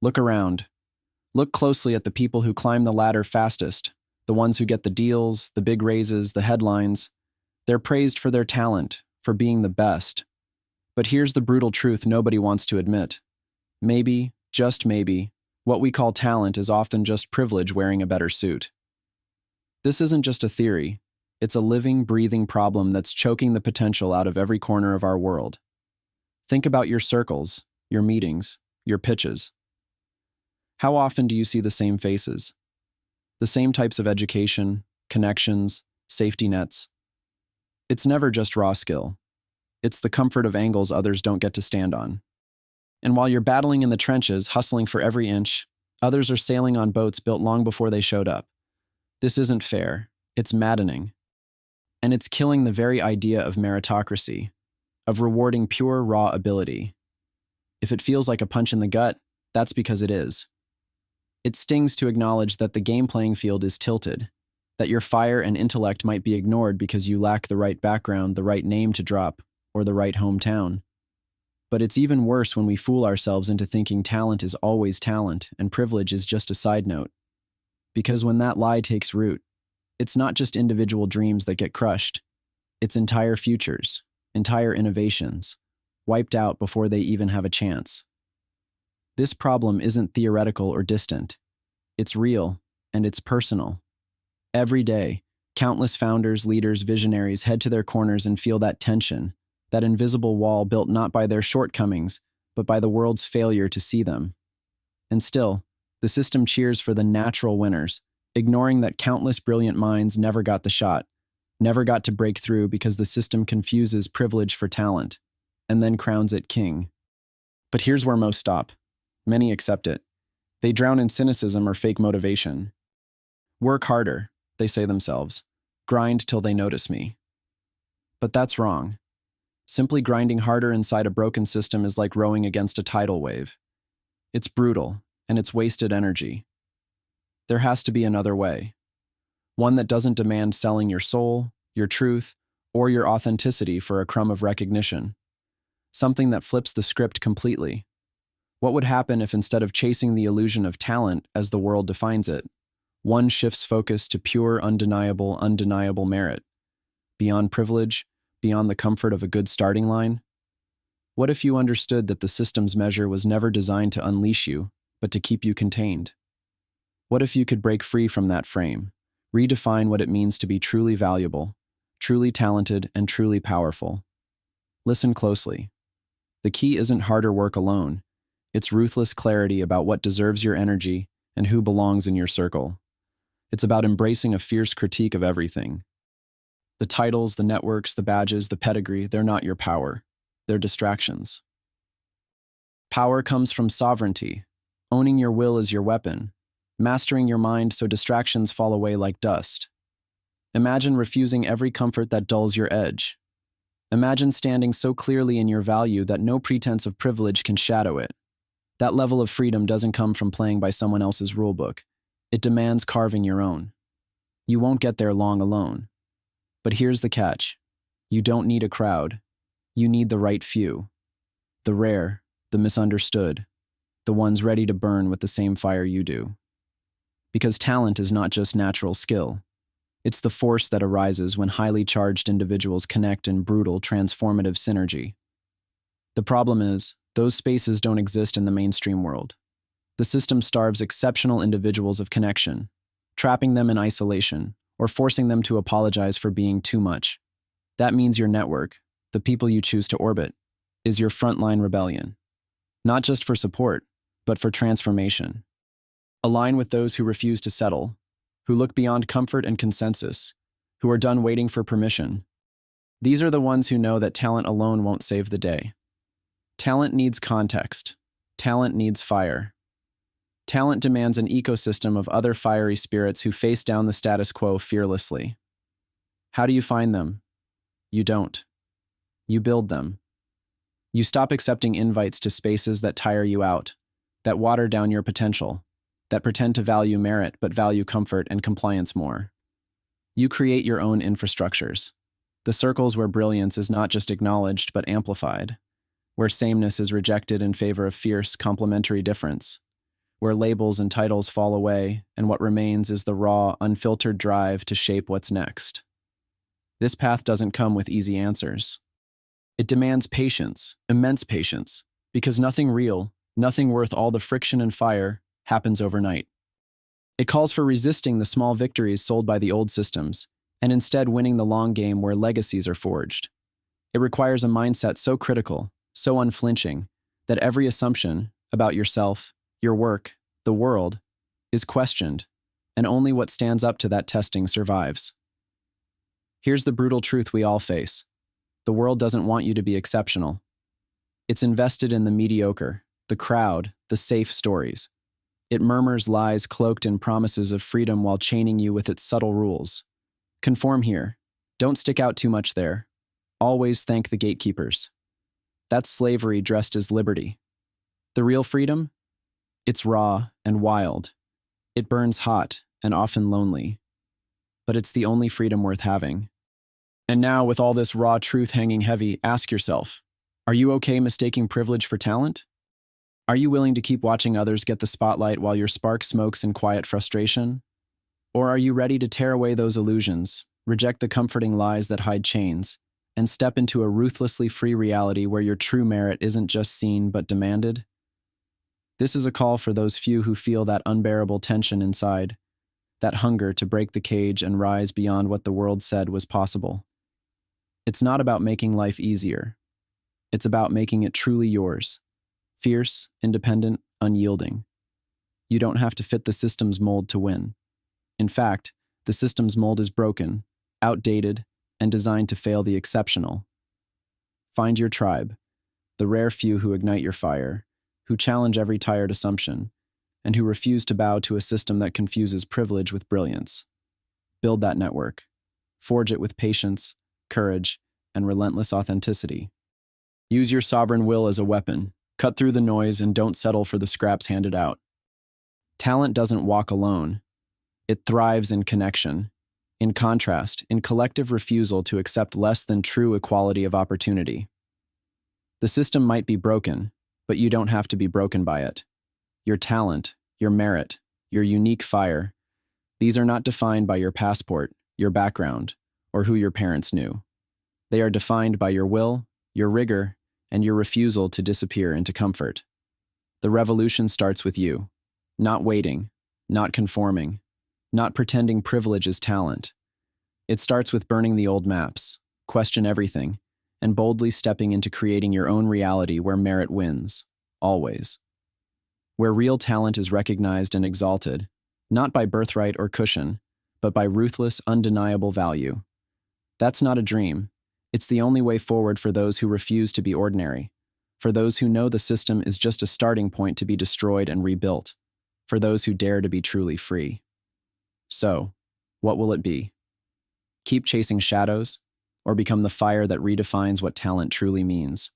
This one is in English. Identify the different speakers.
Speaker 1: Look around. Look closely at the people who climb the ladder fastest, the ones who get the deals, the big raises, the headlines. They're praised for their talent, for being the best. But here's the brutal truth nobody wants to admit. Maybe, just maybe, what we call talent is often just privilege wearing a better suit. This isn't just a theory. It's a living, breathing problem that's choking the potential out of every corner of our world. Think about your circles, your meetings, your pitches. How often do you see the same faces? The same types of education, connections, safety nets? It's never just raw skill. It's the comfort of angles others don't get to stand on. And while you're battling in the trenches, hustling for every inch, others are sailing on boats built long before they showed up. This isn't fair. It's maddening. And it's killing the very idea of meritocracy, of rewarding pure, raw ability. If it feels like a punch in the gut, that's because it is. It stings to acknowledge that the game playing field is tilted, that your fire and intellect might be ignored because you lack the right background, the right name to drop, or the right hometown. But it's even worse when we fool ourselves into thinking talent is always talent and privilege is just a side note. Because when that lie takes root, it's not just individual dreams that get crushed. It's entire futures, entire innovations, wiped out before they even have a chance. This problem isn't theoretical or distant. It's real, and it's personal. Every day, countless founders, leaders, visionaries head to their corners and feel that tension, that invisible wall built not by their shortcomings, but by the world's failure to see them. And still, the system cheers for the natural winners, ignoring that countless brilliant minds never got the shot, never got to break through because the system confuses privilege for talent, and then crowns it king. But here's where most stop. Many accept it. They drown in cynicism or fake motivation. Work harder, they say themselves. Grind till they notice me. But that's wrong. Simply grinding harder inside a broken system is like rowing against a tidal wave. It's brutal, and it's wasted energy. There has to be another way. One that doesn't demand selling your soul, your truth, or your authenticity for a crumb of recognition. Something that flips the script completely. What would happen if instead of chasing the illusion of talent as the world defines it, one shifts focus to pure, undeniable merit? Beyond privilege, beyond the comfort of a good starting line? What if you understood that the system's measure was never designed to unleash you, but to keep you contained? What if you could break free from that frame, redefine what it means to be truly valuable, truly talented, and truly powerful? Listen closely. The key isn't harder work alone. It's ruthless clarity about what deserves your energy and who belongs in your circle. It's about embracing a fierce critique of everything. The titles, the networks, the badges, the pedigree, they're not your power. They're distractions. Power comes from sovereignty. Owning your will is your weapon. Mastering your mind so distractions fall away like dust. Imagine refusing every comfort that dulls your edge. Imagine standing so clearly in your value that no pretense of privilege can shadow it. That level of freedom doesn't come from playing by someone else's rulebook. It demands carving your own. You won't get there long alone. But here's the catch. You don't need a crowd. You need the right few. The rare, the misunderstood, the ones ready to burn with the same fire you do. Because talent is not just natural skill. It's the force that arises when highly charged individuals connect in brutal, transformative synergy. The problem is, those spaces don't exist in the mainstream world. The system starves exceptional individuals of connection, trapping them in isolation, or forcing them to apologize for being too much. That means your network, the people you choose to orbit, is your frontline rebellion. Not just for support, but for transformation. Align with those who refuse to settle, who look beyond comfort and consensus, who are done waiting for permission. These are the ones who know that talent alone won't save the day. Talent needs context. Talent needs fire. Talent demands an ecosystem of other fiery spirits who face down the status quo fearlessly. How do you find them? You don't. You build them. You stop accepting invites to spaces that tire you out, that water down your potential, that pretend to value merit but value comfort and compliance more. You create your own infrastructures. The circles where brilliance is not just acknowledged but amplified, where sameness is rejected in favor of fierce, complementary difference. where labels and titles fall away, and what remains is the raw, unfiltered drive to shape what's next. This path doesn't come with easy answers. It demands patience, immense patience, because nothing real, nothing worth all the friction and fire, happens overnight. It calls for resisting the small victories sold by the old systems, and instead winning the long game where legacies are forged. It requires a mindset so critical, so unflinching, that every assumption about yourself, your work, the world, is questioned, and only what stands up to that testing survives. Here's the brutal truth we all face. The world doesn't want you to be exceptional. It's invested in the mediocre, the crowd, the safe stories. It murmurs lies cloaked in promises of freedom while chaining you with its subtle rules. Conform here. Don't stick out too much there. Always thank the gatekeepers. That's slavery dressed as liberty. The real freedom? It's raw and wild. It burns hot and often lonely. But it's the only freedom worth having. And now, with all this raw truth hanging heavy, ask yourself, are you okay mistaking privilege for talent? Are you willing to keep watching others get the spotlight while your spark smokes in quiet frustration? Or are you ready to tear away those illusions, reject the comforting lies that hide chains, and step into a ruthlessly free reality where your true merit isn't just seen but demanded? This is a call for those few who feel that unbearable tension inside, that hunger to break the cage and rise beyond what the world said was possible. It's not about making life easier. It's about making it truly yours. Fierce, independent, unyielding. You don't have to fit the system's mold to win. In fact, the system's mold is broken, outdated, and designed to fail the exceptional. Find your tribe, the rare few who ignite your fire, who challenge every tired assumption, and who refuse to bow to a system that confuses privilege with brilliance. Build that network. Forge it with patience, courage, and relentless authenticity. Use your sovereign will as a weapon. Cut through the noise and don't settle for the scraps handed out. Talent doesn't walk alone. It thrives in connection. In contrast, in collective refusal to accept less than true equality of opportunity. The system might be broken, but you don't have to be broken by it. Your talent, your merit, your unique fire, these are not defined by your passport, your background, or who your parents knew. They are defined by your will, your rigor, and your refusal to disappear into comfort. The revolution starts with you, not waiting, not conforming, not pretending privilege is talent. It starts with burning the old maps, question everything, and boldly stepping into creating your own reality where merit wins, always. Where real talent is recognized and exalted, not by birthright or cushion, but by ruthless, undeniable value. That's not a dream. It's the only way forward for those who refuse to be ordinary, for those who know the system is just a starting point to be destroyed and rebuilt, for those who dare to be truly free. So, what will it be? Keep chasing shadows, or become the fire that redefines what talent truly means?